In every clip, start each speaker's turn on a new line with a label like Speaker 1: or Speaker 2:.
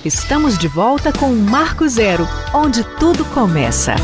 Speaker 1: Estamos de volta com Marco Zero, onde tudo começa.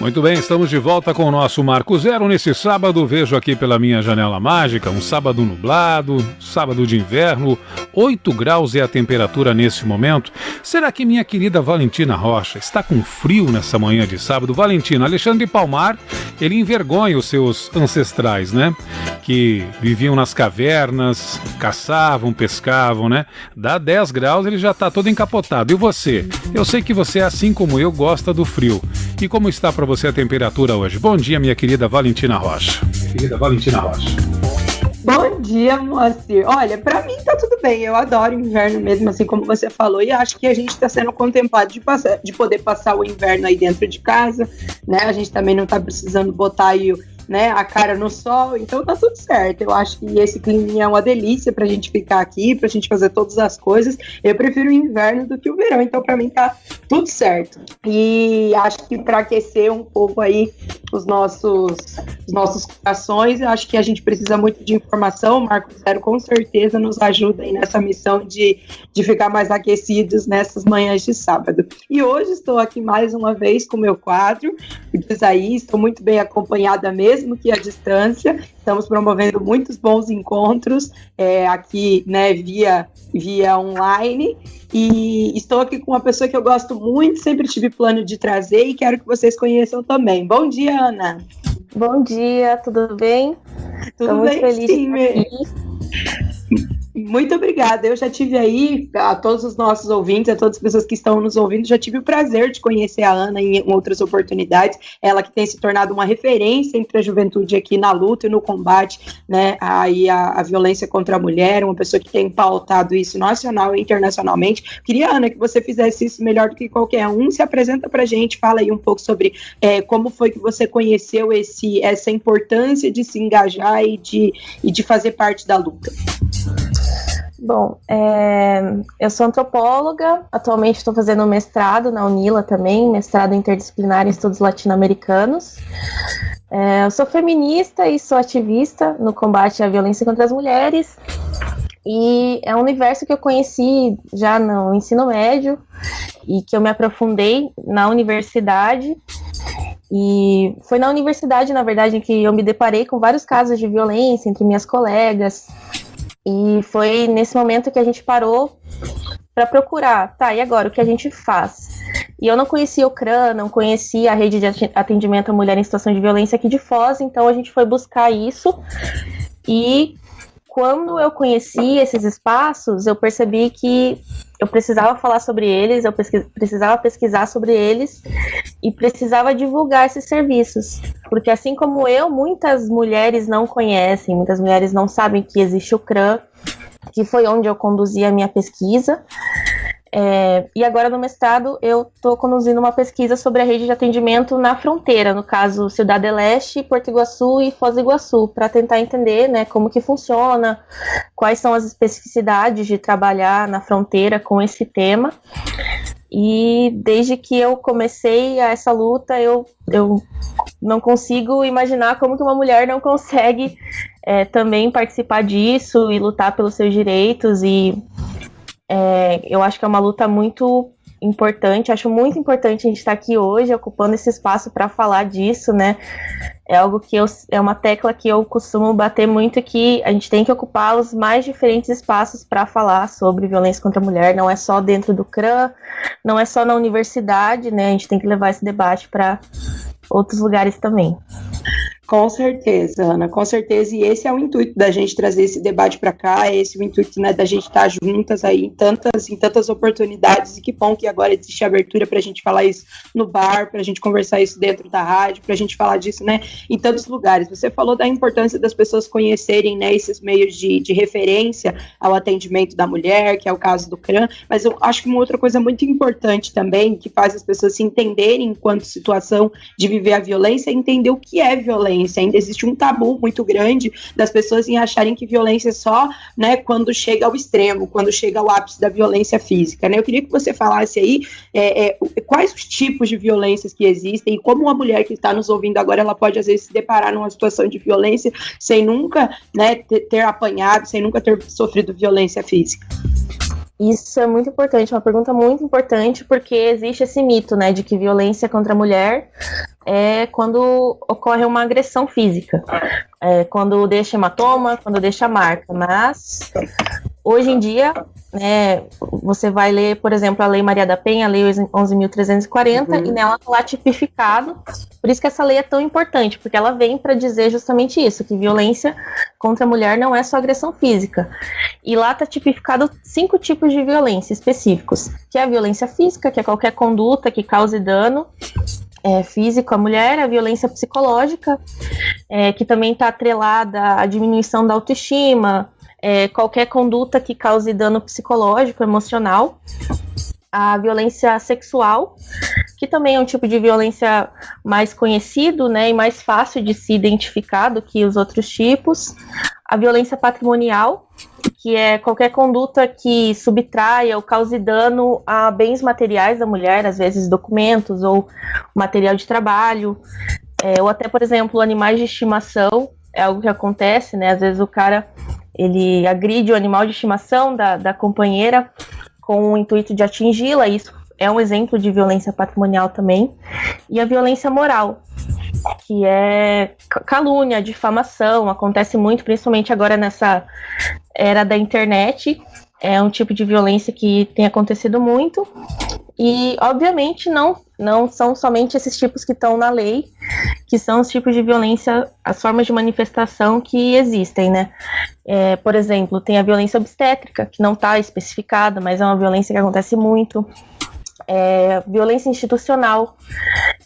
Speaker 2: Muito bem, estamos de volta com o nosso Marco Zero. Nesse sábado, vejo aqui pela minha janela mágica, um sábado nublado, sábado de inverno, 8 graus é a temperatura nesse momento. Será que minha querida Valentina Rocha está com frio nessa manhã de sábado? Valentina, Alexandre Palmar, ele envergonha os seus ancestrais, né? Que viviam nas cavernas, caçavam, pescavam, né? Dá 10 graus, ele já está todo encapotado. E você? Eu sei que você, assim como eu, gosta do frio. E como está para você a temperatura hoje? Bom dia, minha querida Valentina Rocha.
Speaker 3: Bom dia, Moacir. Olha, pra mim tá tudo bem. Eu adoro inverno mesmo, assim como você falou. E acho que a gente tá sendo contemplado de poder passar o inverno aí dentro de casa, né? A gente também não tá precisando botar aí a cara no sol, então tá tudo certo. Eu acho que esse clima é uma delícia pra gente ficar aqui, pra gente fazer todas as coisas. Eu prefiro o inverno do que o verão, então pra mim tá tudo certo. E acho que pra aquecer um pouco aí os nossos corações, eu acho que a gente precisa muito de informação. O Marco Zero com certeza nos ajuda aí nessa missão de ficar mais aquecidos nessas manhãs de sábado. E hoje estou aqui mais uma vez com o meu quadro, diz aí, estou muito bem acompanhada mesmo que à distância. Estamos promovendo muitos bons encontros aqui, né, via online. E estou aqui com uma pessoa que eu gosto muito, sempre tive plano de trazer e quero que vocês conheçam também. Bom dia, Ana.
Speaker 4: Bom dia, tudo bem?
Speaker 3: Tudo bem, feliz sim. Muito obrigada. Eu já tive aí, a todos os nossos ouvintes, a todas as pessoas que estão nos ouvindo, já tive o prazer de conhecer a Ana em outras oportunidades. Ela que tem se tornado uma referência entre a juventude aqui na luta e no combate, né, aí a violência contra a mulher, uma pessoa que tem pautado isso nacional e internacionalmente. Queria, Ana, que você fizesse isso melhor do que qualquer um. Se apresenta pra gente, fala aí um pouco sobre como foi que você conheceu essa importância de se engajar e de fazer parte da luta.
Speaker 4: Bom, eu sou antropóloga, atualmente estou fazendo um mestrado na UNILA também, mestrado interdisciplinar em estudos latino-americanos. Eu sou feminista e sou ativista no combate à violência contra as mulheres, e é um universo que eu conheci já no ensino médio e que eu me aprofundei na universidade. E foi na universidade, na verdade, em que eu me deparei com vários casos de violência entre minhas colegas. E foi nesse momento que a gente parou para procurar, e agora, o que a gente faz? E eu não conhecia o CRAN, não conhecia a rede de atendimento à mulher em situação de violência aqui de Foz, então a gente foi buscar isso. E quando eu conheci esses espaços, eu percebi que eu precisava falar sobre eles, eu precisava pesquisar sobre eles e precisava divulgar esses serviços. Porque assim como eu, muitas mulheres não conhecem, muitas mulheres não sabem que existe o CRAN, que foi onde eu conduzi a minha pesquisa. E agora no mestrado eu estou conduzindo uma pesquisa sobre a rede de atendimento na fronteira, no caso Ciudad del Este, Porto Iguaçu e Foz do Iguaçu, para tentar entender, né, como que funciona, quais são as especificidades de trabalhar na fronteira com esse tema. E desde que eu comecei essa luta, eu não consigo imaginar como que uma mulher não consegue também participar disso e lutar pelos seus direitos. E eu acho que é uma luta muito importante, acho muito importante a gente estar aqui hoje, ocupando esse espaço para falar disso, né? É algo que é uma tecla que eu costumo bater muito, que a gente tem que ocupar os mais diferentes espaços para falar sobre violência contra a mulher, não é só dentro do CRAN, não é só na universidade, né? A gente tem que levar esse debate para outros lugares também.
Speaker 3: Com certeza, Ana, com certeza, e esse é o intuito da gente trazer esse debate para cá, esse é o intuito, né, da gente estar juntas aí em tantas oportunidades, e que bom que agora existe abertura para a gente falar isso no bar, para a gente conversar isso dentro da rádio, para a gente falar disso, né, em tantos lugares. Você falou da importância das pessoas conhecerem, né, esses meios de referência ao atendimento da mulher, que é o caso do CRAN, mas eu acho que uma outra coisa muito importante também, que faz as pessoas se entenderem enquanto situação de viver a violência, é entender o que é violência, violência. Ainda existe um tabu muito grande das pessoas em acharem que violência é só, né, quando chega ao extremo, quando chega ao ápice da violência física, né? Eu queria que você falasse aí quais os tipos de violências que existem e como uma mulher que está nos ouvindo agora, ela pode às vezes se deparar numa situação de violência sem nunca, né, ter apanhado, sem nunca ter sofrido violência física.
Speaker 4: Isso é muito importante, uma pergunta muito importante, porque existe esse mito, né, de que violência contra a mulher é quando ocorre uma agressão física, quando deixa hematoma, quando deixa marca, mas hoje em dia, né, você vai ler, por exemplo, a Lei Maria da Penha, a Lei 11.340, e nela está lá tipificado, por isso que essa lei é tão importante, porque ela vem para dizer justamente isso, que violência contra a mulher não é só agressão física. E lá está tipificado 5 tipos de violência específicos, que é a violência física, que é qualquer conduta que cause dano físico à mulher, a violência psicológica, que também está atrelada à diminuição da autoestima, qualquer conduta que cause dano psicológico, emocional, a violência sexual, que também é um tipo de violência mais conhecido, né, e mais fácil de se identificar do que os outros tipos, a violência patrimonial, que é qualquer conduta que subtraia ou cause dano a bens materiais da mulher, às vezes documentos ou material de trabalho, ou até, por exemplo, animais de estimação, é algo que acontece, né, às vezes o cara ele agride o animal de estimação da companheira com o intuito de atingi-la, isso é um exemplo de violência patrimonial também. E a violência moral, que é calúnia, difamação, acontece muito, principalmente agora nessa era da internet, é um tipo de violência que tem acontecido muito. E, obviamente, não são somente esses tipos que estão na lei, que são os tipos de violência, as formas de manifestação que existem, né? Por exemplo, tem a violência obstétrica, que não está especificada, mas é uma violência que acontece muito. Violência institucional,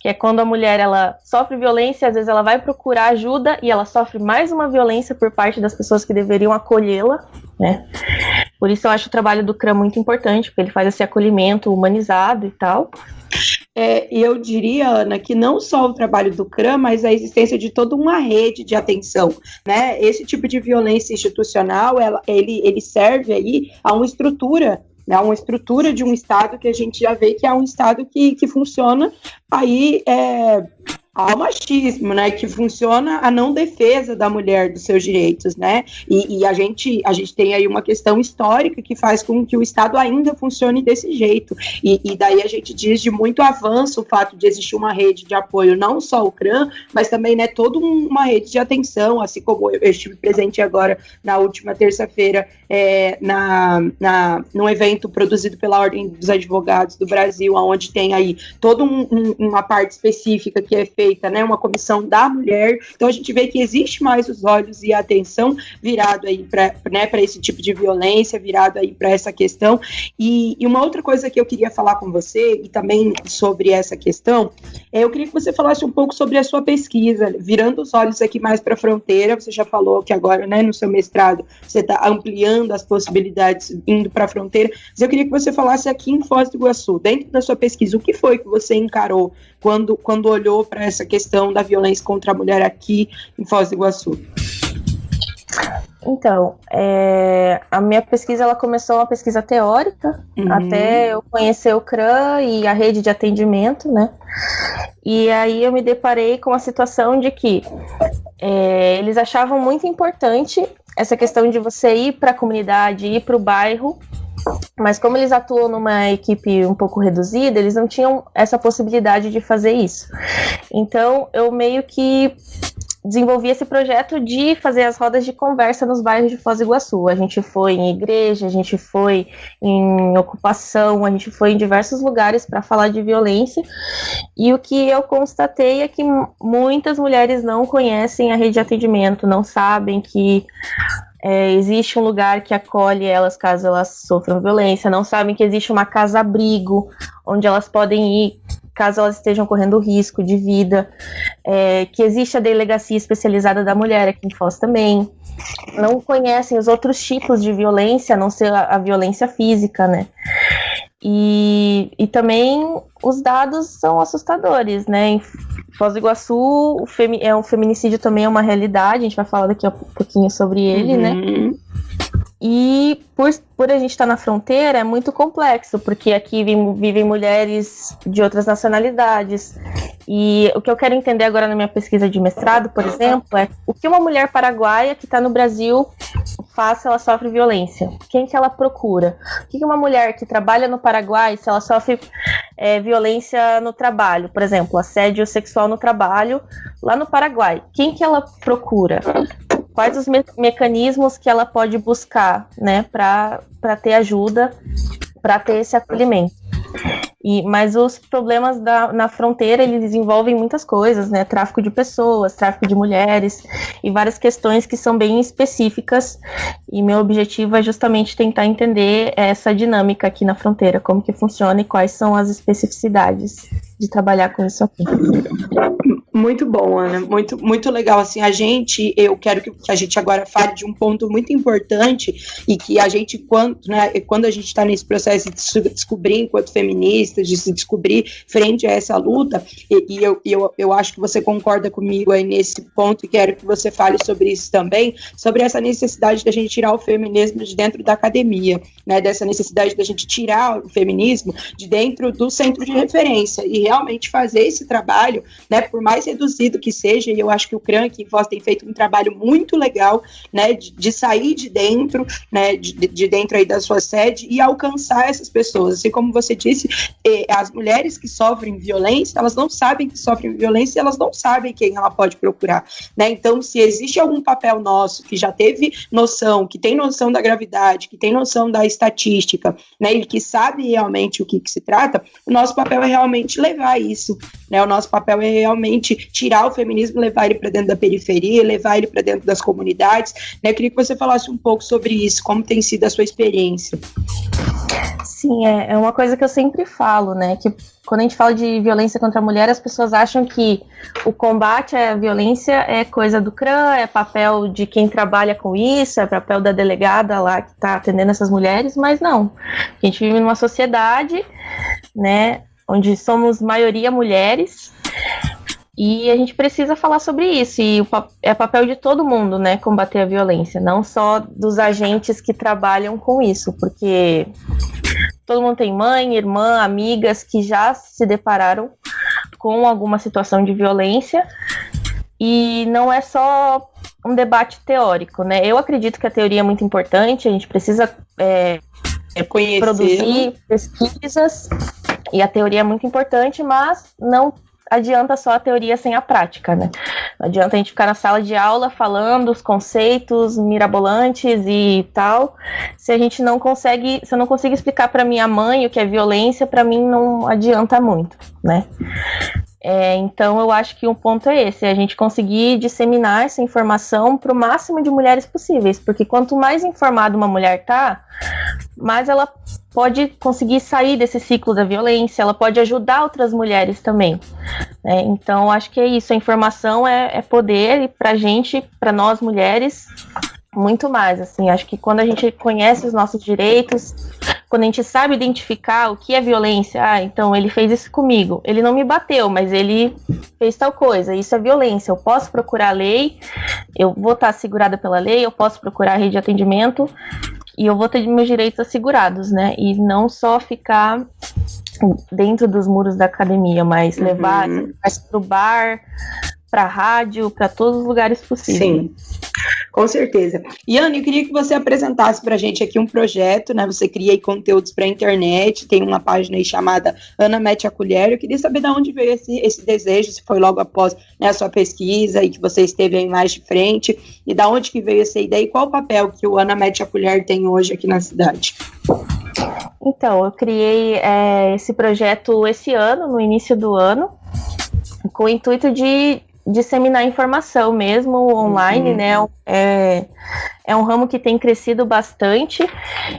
Speaker 4: que é quando a mulher ela sofre violência, às vezes ela vai procurar ajuda e ela sofre mais uma violência por parte das pessoas que deveriam acolhê-la, né? Por isso eu acho o trabalho do CRAM muito importante, porque ele faz esse acolhimento humanizado e tal.
Speaker 3: Eu diria, Ana, que não só o trabalho do CRAM, mas a existência de toda uma rede de atenção, né? Esse tipo de violência institucional, ele serve aí a uma estrutura de um Estado que a gente já vê que é um Estado que funciona aí ao machismo, né, que funciona a não defesa da mulher dos seus direitos, né, e a gente tem aí uma questão histórica que faz com que o Estado ainda funcione desse jeito, e daí a gente diz de muito avanço o fato de existir uma rede de apoio, não só o CRAM, mas também, né, toda uma rede de atenção, assim como eu estive presente agora na última terça-feira, num evento produzido pela Ordem dos Advogados do Brasil, onde tem aí toda uma parte específica que é feita, né, uma comissão da mulher. Então a gente vê que existe mais os olhos e a atenção virado aí para esse tipo de violência, virado aí para essa questão. E uma outra coisa que eu queria falar com você, e também sobre essa questão, eu queria que você falasse um pouco sobre a sua pesquisa, virando os olhos aqui mais para a fronteira. Você já falou que agora, né, no seu mestrado, você está ampliando as possibilidades indo para a fronteira, mas eu queria que você falasse aqui em Foz do Iguaçu, dentro da sua pesquisa, o que foi que você encarou quando olhou para essa questão da violência contra a mulher aqui em Foz do Iguaçu?
Speaker 4: Então, a minha pesquisa, ela começou uma pesquisa teórica, até eu conhecer o CRAM e a rede de atendimento, né? E aí eu me deparei com a situação de que eles achavam muito importante essa questão de você ir para a comunidade, ir para o bairro, mas como eles atuam numa equipe um pouco reduzida, eles não tinham essa possibilidade de fazer isso. Então, eu meio que desenvolvi esse projeto de fazer as rodas de conversa nos bairros de Foz do Iguaçu. A gente foi em igreja, a gente foi em ocupação, a gente foi em diversos lugares para falar de violência, e o que eu constatei é que muitas mulheres não conhecem a rede de atendimento, não sabem que existe um lugar que acolhe elas caso elas sofram violência, não sabem que existe uma casa-abrigo onde elas podem ir caso elas estejam correndo risco de vida, que existe a delegacia especializada da mulher aqui em Foz também. Não conhecem os outros tipos de violência, a não ser a violência física, né? E também os dados são assustadores, né? Em Foz do Iguaçu, o feminicídio também é uma realidade, a gente vai falar daqui a pouquinho sobre ele, né? E por a gente estar na fronteira é muito complexo, porque aqui vivem mulheres de outras nacionalidades. E o que eu quero entender agora na minha pesquisa de mestrado, por exemplo, é o que uma mulher paraguaia que está no Brasil faz se ela sofre violência. Quem que ela procura? O que uma mulher que trabalha no Paraguai, se ela sofre violência no trabalho, por exemplo, assédio sexual no trabalho, lá no Paraguai, quem que ela procura? Quais os mecanismos que ela pode buscar, né, para ter ajuda, para ter esse acolhimento. Mas os problemas na fronteira, eles envolvem muitas coisas, né? Tráfico de pessoas, tráfico de mulheres e várias questões que são bem específicas. E meu objetivo é justamente tentar entender essa dinâmica aqui na fronteira, como que funciona e quais são as especificidades de trabalhar com isso aqui.
Speaker 3: Muito bom, Ana, muito legal, assim, eu quero que a gente agora fale de um ponto muito importante e que a gente, quando a gente está nesse processo de se descobrir enquanto feministas, de se descobrir frente a essa luta, e eu acho que você concorda comigo aí nesse ponto e quero que você fale sobre isso também, sobre essa necessidade da gente tirar o feminismo de dentro da academia, né, dessa necessidade da gente tirar o feminismo de dentro do centro de referência e realmente fazer esse trabalho, né, por mais reduzido que seja, e eu acho que o CRAN aqui em Foz tem feito um trabalho muito legal, né, de sair de dentro, né, de dentro aí da sua sede e alcançar essas pessoas, assim como você disse, as mulheres que sofrem violência, elas não sabem que sofrem violência, elas não sabem quem ela pode procurar, né, então se existe algum papel nosso que já teve noção, que tem noção da gravidade, que tem noção da estatística, né, e que sabe realmente o que se trata, o nosso papel é realmente levar isso, né, o nosso papel é realmente tirar o feminismo, levar ele para dentro da periferia, levar ele para dentro das comunidades, né? Eu queria que você falasse um pouco sobre isso, como tem sido a sua experiência.
Speaker 4: Sim, é uma coisa que eu sempre falo, né, que quando a gente fala de violência contra a mulher, as pessoas acham que o combate à violência é coisa do CRAN, é papel de quem trabalha com isso, é papel da delegada lá que está atendendo essas mulheres, mas não. A gente vive numa sociedade, né, onde somos maioria mulheres, e a gente precisa falar sobre isso, e é papel de todo mundo, né, combater a violência, não só dos agentes que trabalham com isso, porque todo mundo tem mãe, irmã, amigas que já se depararam com alguma situação de violência, e não é só um debate teórico, né, eu acredito que a teoria é muito importante, a gente precisa produzir pesquisas, e a teoria é muito importante, mas não adianta só a teoria sem a prática, né? Não adianta a gente ficar na sala de aula falando os conceitos mirabolantes e tal, se a gente não consegue, se eu não consigo explicar para minha mãe o que é violência, para mim não adianta muito, né? Então eu acho que um ponto é esse, a gente conseguir disseminar essa informação para o máximo de mulheres possíveis, porque quanto mais informada uma mulher tá, mais ela pode conseguir sair desse ciclo da violência, ela pode ajudar outras mulheres também. Então acho que é isso, a informação é poder, e pra gente, pra nós mulheres, muito mais, assim, acho que quando a gente conhece os nossos direitos, quando a gente sabe identificar o que é violência, então ele fez isso comigo, ele não me bateu, mas ele fez tal coisa, isso é violência, eu posso procurar a lei, eu vou estar assegurada pela lei, eu posso procurar a rede de atendimento, e eu vou ter meus direitos assegurados, né, e não só ficar dentro dos muros da academia, mas levar para o bar, para a rádio, para todos os lugares possíveis.
Speaker 3: Sim, com certeza. E Ana, eu queria que você apresentasse para a gente aqui um projeto, né? Você cria aí conteúdos para a internet, tem uma página aí chamada Ana Mete a Colher. Eu queria saber de onde veio esse desejo, se foi logo após, né, a sua pesquisa e que você esteve aí mais de frente, e da onde que veio essa ideia e qual o papel que o Ana Mete a Colher tem hoje aqui na cidade?
Speaker 4: Então, eu criei esse projeto esse ano, no início do ano, com o intuito de disseminar informação mesmo online, né? É um ramo que tem crescido bastante,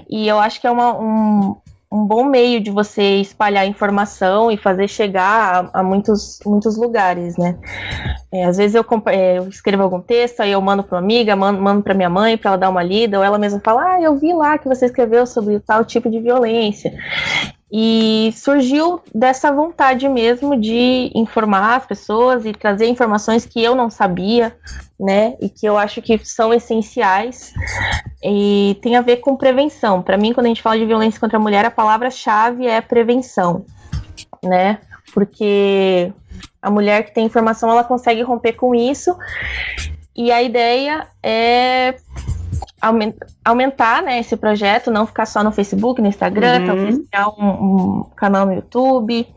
Speaker 4: e eu acho que é um bom meio de você espalhar informação e fazer chegar a muitos lugares, né? Às vezes eu escrevo algum texto, aí eu mando para uma amiga, mando para minha mãe para ela dar uma lida, ou ela mesma fala, eu vi lá que você escreveu sobre tal tipo de violência. E surgiu dessa vontade mesmo de informar as pessoas e trazer informações que eu não sabia, né? E que eu acho que são essenciais e tem a ver com prevenção. Para mim, quando a gente fala de violência contra a mulher, a palavra-chave é prevenção, né? Porque a mulher que tem informação, ela consegue romper com isso. E a ideia é aumentar, né, esse projeto, não ficar só no Facebook, no Instagram, talvez criar um canal no YouTube,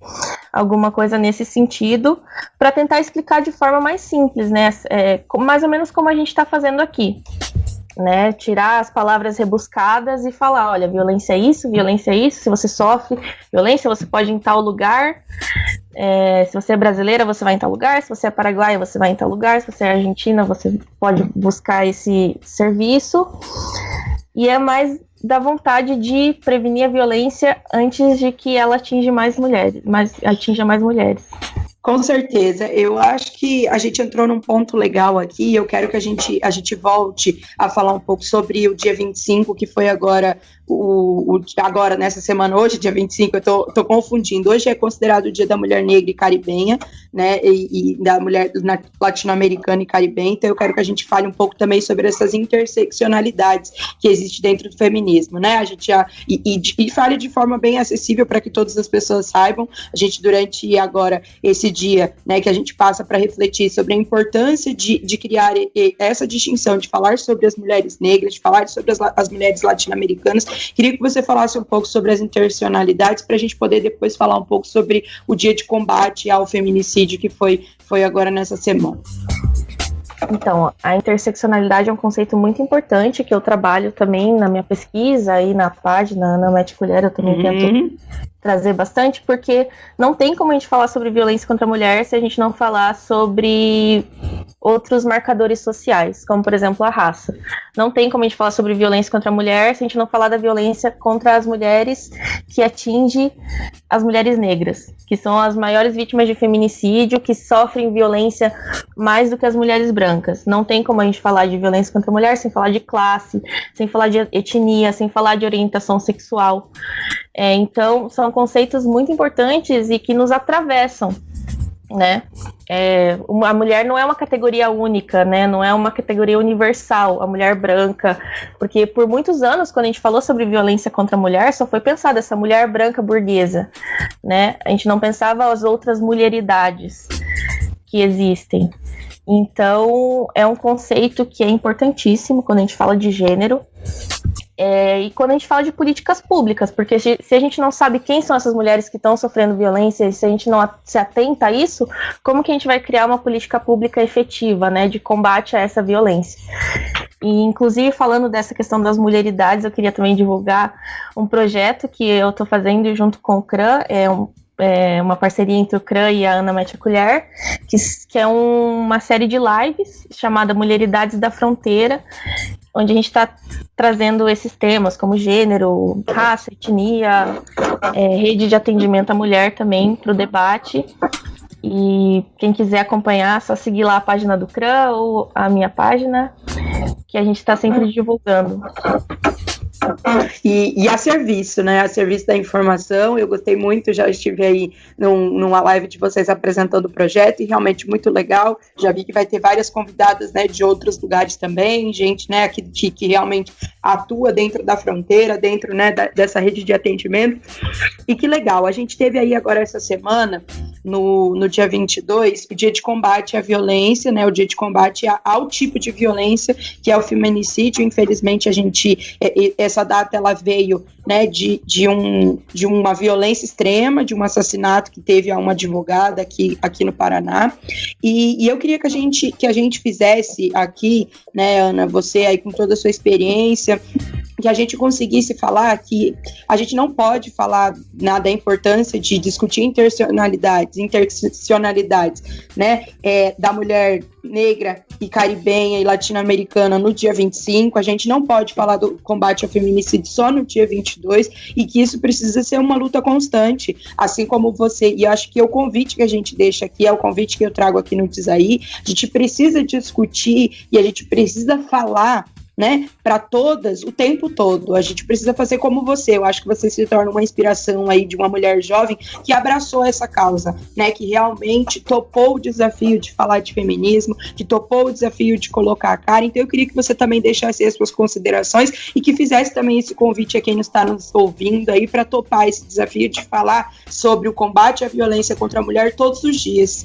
Speaker 4: alguma coisa nesse sentido, para tentar explicar de forma mais simples, né, mais ou menos como a gente está fazendo aqui, né, tirar as palavras rebuscadas e falar, olha, violência é isso, se você sofre violência, você pode ir em tal lugar, se você é brasileira, você vai em tal lugar, se você é paraguaia, você vai em tal lugar, se você é argentina, você pode buscar esse serviço, e é mais da vontade de prevenir a violência antes de que ela atinja mais mulheres.
Speaker 3: Com certeza, eu acho que a gente entrou num ponto legal aqui, eu quero que a gente volte a falar um pouco sobre o dia 25, que foi agora, agora nessa semana, hoje, dia 25, eu tô confundindo, hoje é considerado o dia da mulher negra e caribenha, né, e da mulher latino-americana e caribenha, então eu quero que a gente fale um pouco também sobre essas interseccionalidades que existem dentro do feminismo, né, a gente e fale de forma bem acessível para que todas as pessoas saibam, a gente durante agora esse dia, né, que a gente passa para refletir sobre a importância de criar essa distinção, de falar sobre as mulheres negras, de falar sobre as mulheres latino-americanas. Queria que você falasse um pouco sobre as interseccionalidades para a gente poder depois falar um pouco sobre o dia de combate ao feminicídio que foi agora nessa semana.
Speaker 4: Então, a interseccionalidade é um conceito muito importante que eu trabalho também na minha pesquisa e na página, na Mete Colher, eu também tento trazer bastante, porque não tem como a gente falar sobre violência contra a mulher se a gente não falar sobre outros marcadores sociais, como, por exemplo, a raça. Não tem como a gente falar sobre violência contra a mulher se a gente não falar da violência contra as mulheres que atinge as mulheres negras, que são as maiores vítimas de feminicídio, que sofrem violência mais do que as mulheres brancas. Não tem como a gente falar de violência contra a mulher sem falar de classe, sem falar de etnia, sem falar de orientação sexual. Então, são conceitos muito importantes e que nos atravessam, né? A mulher não é uma categoria única, né? Não é uma categoria universal, a mulher branca, porque por muitos anos, quando a gente falou sobre violência contra a mulher, só foi pensada essa mulher branca burguesa, né? A gente não pensava as outras mulheridades que existem. Então, é um conceito que é importantíssimo quando a gente fala de gênero. E quando a gente fala de políticas públicas, porque se a gente não sabe quem são essas mulheres que estão sofrendo violência, e se a gente não se atenta a isso, como que a gente vai criar uma política pública efetiva, né, de combate a essa violência? E, inclusive, falando dessa questão das mulheridades, eu queria também divulgar um projeto que eu estou fazendo junto com o CRAN, uma parceria entre o CRAN e a Ana Mete Colher, que é uma série de lives chamada Mulheridades da Fronteira, onde a gente está trazendo esses temas como gênero, raça, etnia, rede de atendimento à mulher também para o debate. E quem quiser acompanhar, é só seguir lá a página do CRAN ou a minha página, que a gente está sempre divulgando.
Speaker 3: E a serviço, né? A serviço da informação, eu gostei muito, já estive aí numa live de vocês apresentando o projeto e realmente muito legal, já vi que vai ter várias convidadas, né, de outros lugares também, gente, né, que realmente atua dentro da fronteira, dentro, né, dessa rede de atendimento, e que legal, a gente teve aí agora essa semana, no dia 22, o dia de combate à violência, né, o dia de combate ao tipo de violência que é o feminicídio. Infelizmente essa data ela veio, né, de uma violência extrema, de um assassinato que teve a uma advogada aqui no Paraná, e eu queria que a gente fizesse aqui, né, Ana, você aí com toda a sua experiência, que a gente conseguisse falar que a gente não pode falar nada da importância de discutir interseccionalidades, né, da mulher negra e caribenha e latino-americana no dia 25, a gente não pode falar do combate ao feminicídio só no dia 22, e que isso precisa ser uma luta constante, assim como você, e acho que o convite que a gente deixa aqui, é o convite que eu trago aqui no Diz Aí, a gente precisa discutir e a gente precisa falar né, para todas o tempo todo. A gente precisa fazer como você. Eu acho que você se torna uma inspiração aí de uma mulher jovem que abraçou essa causa, né, que realmente topou o desafio de falar de feminismo, que topou o desafio de colocar a cara. Então eu queria que você também deixasse as suas considerações e que fizesse também esse convite a quem está nos ouvindo aí para topar esse desafio de falar sobre o combate à violência contra a mulher todos os dias.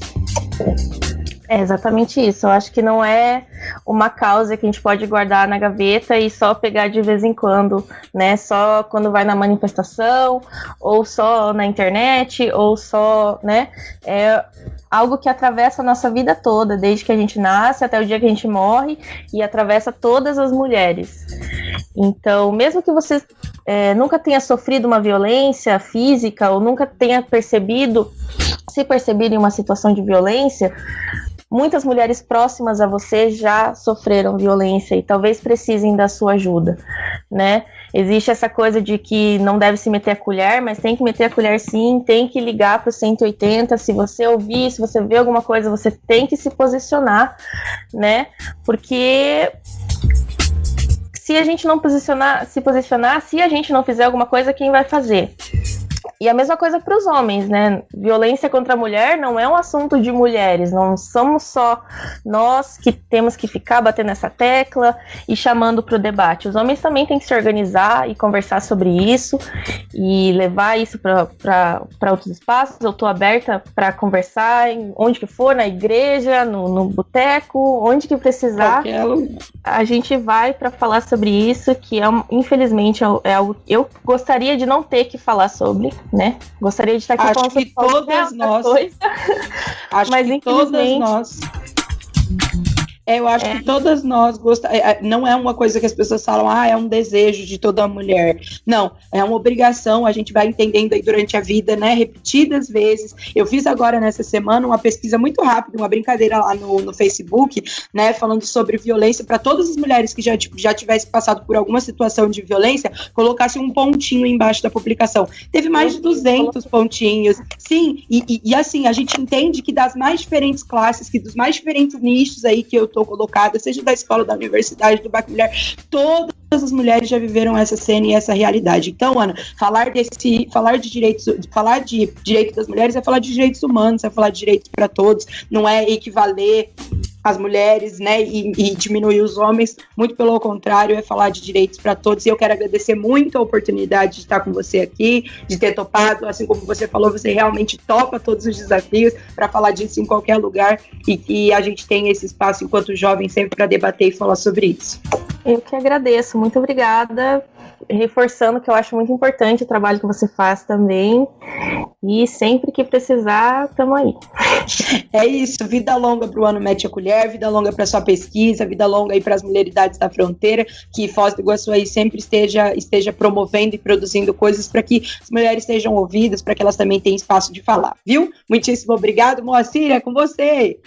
Speaker 4: É exatamente isso. Eu acho que não é uma causa que a gente pode guardar na gaveta e só pegar de vez em quando, né? Só quando vai na manifestação, ou só na internet, ou só, né? É algo que atravessa a nossa vida toda, desde que a gente nasce até o dia que a gente morre, e atravessa todas as mulheres. Então, mesmo que você nunca tenha sofrido uma violência física, ou nunca tenha se percebido em uma situação de violência, muitas mulheres próximas a você já sofreram violência e talvez precisem da sua ajuda, né? Existe essa coisa de que não deve se meter a colher, mas tem que meter a colher sim, tem que ligar para o 180, se você ouvir, se você ver alguma coisa, você tem que se posicionar, né? Porque se a gente não se posicionar, se a gente não fizer alguma coisa, quem vai fazer? E a mesma coisa para os homens, né? Violência contra a mulher não é um assunto de mulheres, não somos só nós que temos que ficar batendo essa tecla e chamando para o debate. Os homens também têm que se organizar e conversar sobre isso e levar isso para outros espaços. Eu estou aberta para conversar onde que for, na igreja, no boteco, onde que precisar. A gente vai para falar sobre isso, que infelizmente é algo que eu gostaria de não ter que falar sobre, né? Gostaria de estar aqui falando sobre
Speaker 3: todas nós. Acho
Speaker 4: mas
Speaker 3: que todas nós. Eu acho que todas nós gostamos. Não é uma coisa que as pessoas falam, é um desejo de toda mulher. Não, é uma obrigação. A gente vai entendendo aí durante a vida, né? Repetidas vezes. Eu fiz agora nessa semana uma pesquisa muito rápida, uma brincadeira lá no Facebook, né? Falando sobre violência para todas as mulheres que já tivessem passado por alguma situação de violência, colocasse um pontinho embaixo da publicação. Teve mais de 200 pontinhos. Sim, e assim, a gente entende que das mais diferentes classes, que dos mais diferentes nichos aí que eu tô colocada, seja da escola, da universidade, do Bac Mulher, todas as mulheres já viveram essa cena e essa realidade. Então, Ana, falar de direitos das mulheres é falar de direitos humanos, é falar de direitos para todos, não é equivaler as mulheres, né, e diminuir os homens, muito pelo contrário, é falar de direitos para todos. E eu quero agradecer muito a oportunidade de estar com você aqui, de ter topado, assim como você falou, você realmente topa todos os desafios para falar disso em qualquer lugar, e que a gente tem esse espaço enquanto jovem sempre para debater e falar sobre isso.
Speaker 4: Eu que agradeço, muito obrigada, reforçando que eu acho muito importante o trabalho que você faz também, e sempre que precisar, estamos aí.
Speaker 3: É isso, vida longa para o Ano Mete a Colher, vida longa para sua pesquisa, vida longa aí para as mulheridades da fronteira, que Foz do Iguaçu aí sempre esteja promovendo e produzindo coisas para que as mulheres sejam ouvidas, para que elas também tenham espaço de falar, viu? Muitíssimo obrigado, Moacir, é com você!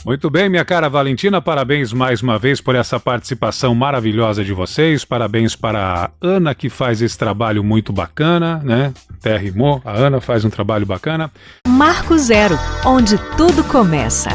Speaker 2: Muito bem, minha cara Valentina, parabéns mais uma vez por essa participação maravilhosa de vocês, parabéns para a Ana, que faz esse trabalho muito bacana, né? Até rimou, a Ana faz um trabalho bacana.
Speaker 1: Marco Zero, onde tudo começa.